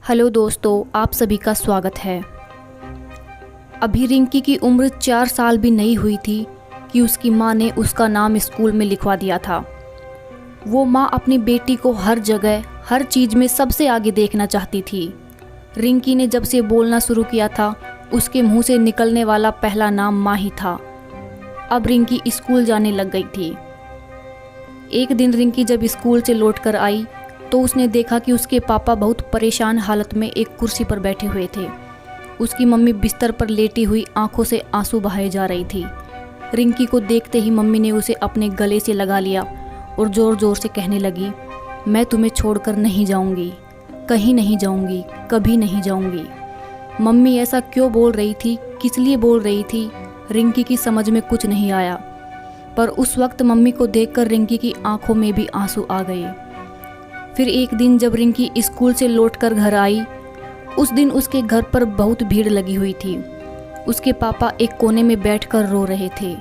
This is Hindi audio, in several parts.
हेलो दोस्तों, आप सभी का स्वागत है। अभी रिंकी की उम्र 4 साल भी नहीं हुई थी कि उसकी माँ ने उसका नाम स्कूल में लिखवा दिया था। वो माँ अपनी बेटी को हर जगह हर चीज़ में सबसे आगे देखना चाहती थी। रिंकी ने जब से बोलना शुरू किया था उसके मुंह से निकलने वाला पहला नाम माँ ही था। अब रिंकी स्कूल जाने लग गई थी। एक दिन रिंकी जब स्कूल से लौट कर आई तो उसने देखा कि उसके पापा बहुत परेशान हालत में एक कुर्सी पर बैठे हुए थे। उसकी मम्मी बिस्तर पर लेटी हुई आंखों से आंसू बहाए जा रही थी। रिंकी को देखते ही मम्मी ने उसे अपने गले से लगा लिया और ज़ोर ज़ोर से कहने लगी, मैं तुम्हें छोड़कर नहीं जाऊंगी, कहीं नहीं जाऊंगी, कभी नहीं जाऊंगी। मम्मी ऐसा क्यों बोल रही थी, किस लिए बोल रही थी, रिंकी की समझ में कुछ नहीं आया। पर उस वक्त मम्मी को देखकर रिंकी की आंखों में भी आंसू आ गए। फिर एक दिन जब रिंकी स्कूल से लौटकर घर आई, उस दिन उसके घर पर बहुत भीड़ लगी हुई थी। उसके पापा एक कोने में बैठकर रो रहे थे।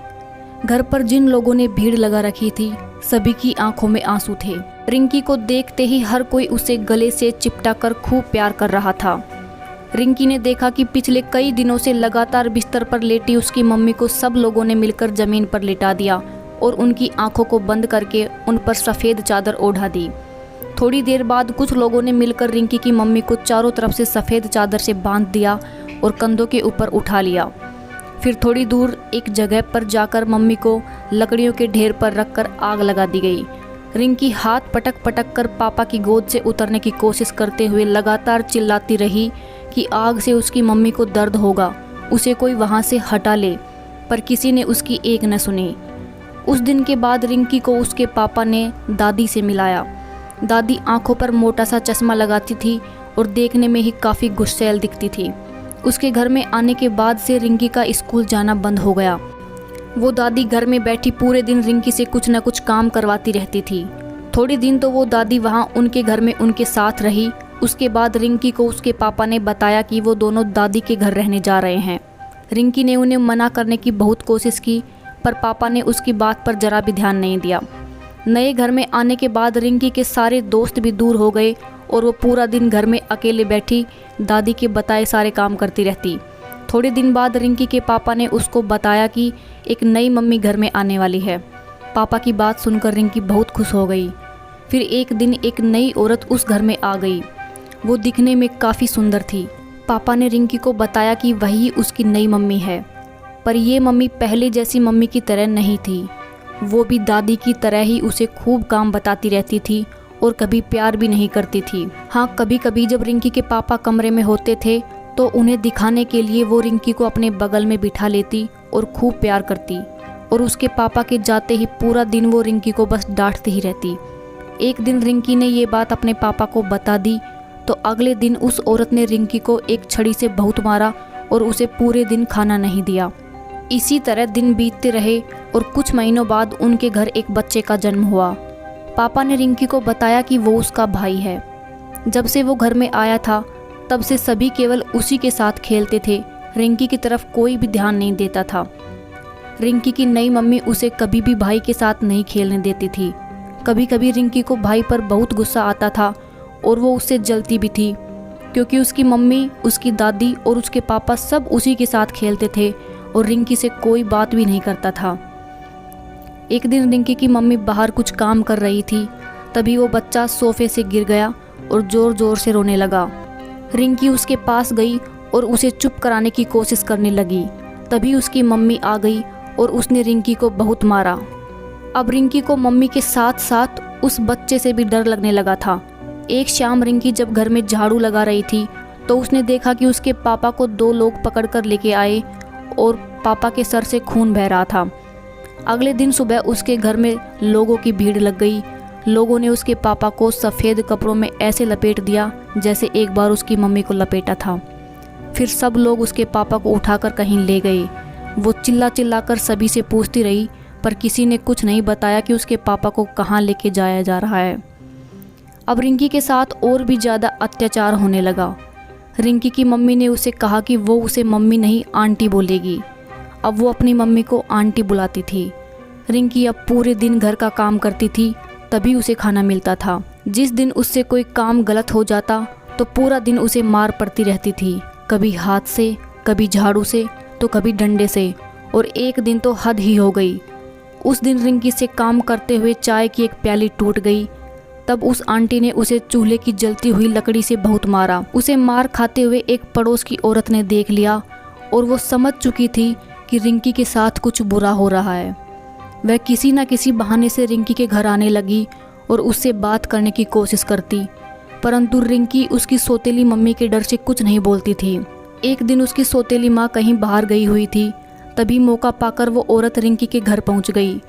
घर पर जिन लोगों ने भीड़ लगा रखी थी सभी की आंखों में आंसू थे। रिंकी को देखते ही हर कोई उसे गले से चिपटा कर खूब प्यार कर रहा था। रिंकी ने देखा कि पिछले कई दिनों से लगातार बिस्तर पर लेटी उसकी मम्मी को सब लोगों ने मिलकर ज़मीन पर लिटा दिया और उनकी आंखों को बंद करके उन पर सफ़ेद चादर ओढ़ा दी। थोड़ी देर बाद कुछ लोगों ने मिलकर रिंकी की मम्मी को चारों तरफ से सफ़ेद चादर से बांध दिया और कंधों के ऊपर उठा लिया। फिर थोड़ी दूर एक जगह पर जाकर मम्मी को लकड़ियों के ढेर पर रखकर आग लगा दी गई। रिंकी हाथ पटक पटक कर पापा की गोद से उतरने की कोशिश करते हुए लगातार चिल्लाती रही कि आग से उसकी मम्मी को दर्द होगा, उसे कोई वहाँ से हटा ले, पर किसी ने उसकी एक न सुनी। उस दिन के बाद रिंकी को उसके पापा ने दादी से मिलाया। दादी आंखों पर मोटा सा चश्मा लगाती थी और देखने में ही काफ़ी गुस्सैल दिखती थी। उसके घर में आने के बाद से रिंकी का स्कूल जाना बंद हो गया। वो दादी घर में बैठी पूरे दिन रिंकी से कुछ न कुछ काम करवाती रहती थी। थोड़े दिन तो वो दादी वहाँ उनके घर में उनके साथ रही। उसके बाद रिंकी को उसके पापा ने बताया कि वो दोनों दादी के घर रहने जा रहे हैं। रिंकी ने उन्हें मना करने की बहुत कोशिश की, पर पापा ने उसकी बात पर ज़रा भी ध्यान नहीं दिया। नए घर में आने के बाद रिंकी के सारे दोस्त भी दूर हो गए और वो पूरा दिन घर में अकेले बैठी दादी के बताए सारे काम करती रहती। थोड़े दिन बाद रिंकी के पापा ने उसको बताया कि एक नई मम्मी घर में आने वाली है। पापा की बात सुनकर रिंकी बहुत खुश हो गई। फिर एक दिन एक नई औरत उस घर में आ गई। वो दिखने में काफ़ी सुंदर थी। पापा ने रिंकी को बताया कि वही उसकी नई मम्मी है, पर ये मम्मी पहले जैसी मम्मी की तरह नहीं थी। वो भी दादी की तरह ही उसे खूब काम बताती रहती थी और कभी प्यार भी नहीं करती थी। हाँ, कभी कभी जब रिंकी के पापा कमरे में होते थे तो उन्हें दिखाने के लिए वो रिंकी को अपने बगल में बिठा लेती और खूब प्यार करती, और उसके पापा के जाते ही पूरा दिन वो रिंकी को बस डांटती ही रहती। एक दिन रिंकी ने ये बात अपने पापा को बता दी तो अगले दिन उस औरत ने रिंकी को एक छड़ी से बहुत मारा और उसे पूरे दिन खाना नहीं दिया। इसी तरह दिन बीतते रहे और कुछ महीनों बाद उनके घर एक बच्चे का जन्म हुआ। पापा ने रिंकी को बताया कि वो उसका भाई है। जब से वो घर में आया था तब से सभी केवल उसी के साथ खेलते थे, रिंकी की तरफ कोई भी ध्यान नहीं देता था। रिंकी की नई मम्मी उसे कभी भी भाई के साथ नहीं खेलने देती थी। कभी कभी रिंकी को भाई पर बहुत गुस्सा आता था और वो उससे जलती भी थी, क्योंकि उसकी मम्मी, उसकी दादी और उसके पापा सब उसी के साथ खेलते थे और रिंकी से कोई बात भी नहीं करता था। एक दिन रिंकी की मम्मी बाहर कुछ काम कर रही थी, तभी वो बच्चा सोफे से गिर गया और ज़ोर ज़ोर से रोने लगा। रिंकी उसके पास गई और उसे चुप कराने की कोशिश करने लगी। तभी उसकी मम्मी आ गई और उसने रिंकी को बहुत मारा। अब रिंकी को मम्मी के साथ साथ उस बच्चे से भी डर लगने लगा था। एक शाम रिंकी जब घर में झाड़ू लगा रही थी तो उसने देखा कि उसके पापा को 2 लोग पकड़ कर लेके आए और पापा के सर से खून बह रहा था। अगले दिन सुबह उसके घर में लोगों की भीड़ लग गई। लोगों ने उसके पापा को सफ़ेद कपड़ों में ऐसे लपेट दिया जैसे एक बार उसकी मम्मी को लपेटा था। फिर सब लोग उसके पापा को उठाकर कहीं ले गए। वो चिल्ला चिल्ला कर सभी से पूछती रही, पर किसी ने कुछ नहीं बताया कि उसके पापा को कहाँ लेके जाया जा रहा है। अब रिंकी के साथ और भी ज़्यादा अत्याचार होने लगा। रिंकी की मम्मी ने उसे कहा कि वो उसे मम्मी नहीं आंटी बोलेगी। अब वो अपनी मम्मी को आंटी बुलाती थी। रिंकी अब पूरे दिन घर का काम करती थी, तभी उसे खाना मिलता था। जिस दिन उससे कोई काम गलत हो जाता तो पूरा दिन उसे मार पड़ती रहती थी, कभी हाथ से, कभी झाड़ू से, तो कभी डंडे से। और एक दिन तो हद ही हो गई। उस दिन रिंकी से काम करते हुए चाय की एक प्याली टूट गई। तब उस आंटी ने उसे चूल्हे की जलती हुई लकड़ी से बहुत मारा। उसे मार खाते हुए एक पड़ोस की औरत ने देख लिया और वो समझ चुकी थी कि रिंकी के साथ कुछ बुरा हो रहा है। वह किसी न किसी बहाने से रिंकी के घर आने लगी और उससे बात करने की कोशिश करती, परंतु रिंकी उसकी सौतेली मम्मी के डर से कुछ नहीं बोलती थी। एक दिन उसकी सौतेली माँ कहीं बाहर गई हुई थी, तभी मौका पाकर वो औरत रिंकी के घर पहुंच गई।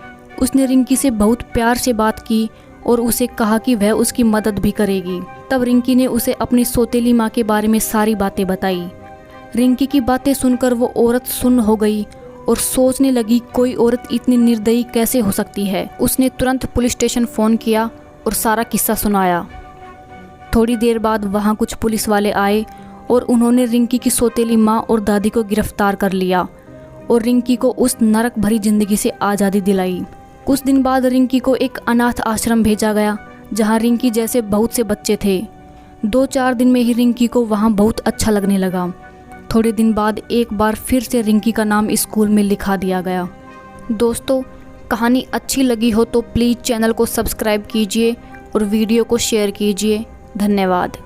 उसने रिंकी से बहुत प्यार से बात की और उसे कहा कि वह उसकी मदद भी करेगी। तब रिंकी ने उसे अपनी सौतेली माँ के बारे में सारी बातें बताई। रिंकी की बातें सुनकर वो औरत सुन्न हो गई और सोचने लगी कोई औरत इतनी निर्दयी कैसे हो सकती है। उसने तुरंत पुलिस स्टेशन फ़ोन किया और सारा किस्सा सुनाया। थोड़ी देर बाद वहाँ कुछ पुलिस वाले आए और उन्होंने रिंकी की सौतेली माँ और दादी को गिरफ्तार कर लिया और रिंकी को उस नरक भरी जिंदगी से आज़ादी दिलाई। कुछ दिन बाद रिंकी को एक अनाथ आश्रम भेजा गया, जहाँ रिंकी जैसे बहुत से बच्चे थे। 2-4 दिन में ही रिंकी को वहाँ बहुत अच्छा लगने लगा। थोड़े दिन बाद एक बार फिर से रिंकी का नाम स्कूल में लिखा दिया गया। दोस्तों, कहानी अच्छी लगी हो तो प्लीज़ चैनल को सब्सक्राइब कीजिए और वीडियो को शेयर कीजिए। धन्यवाद।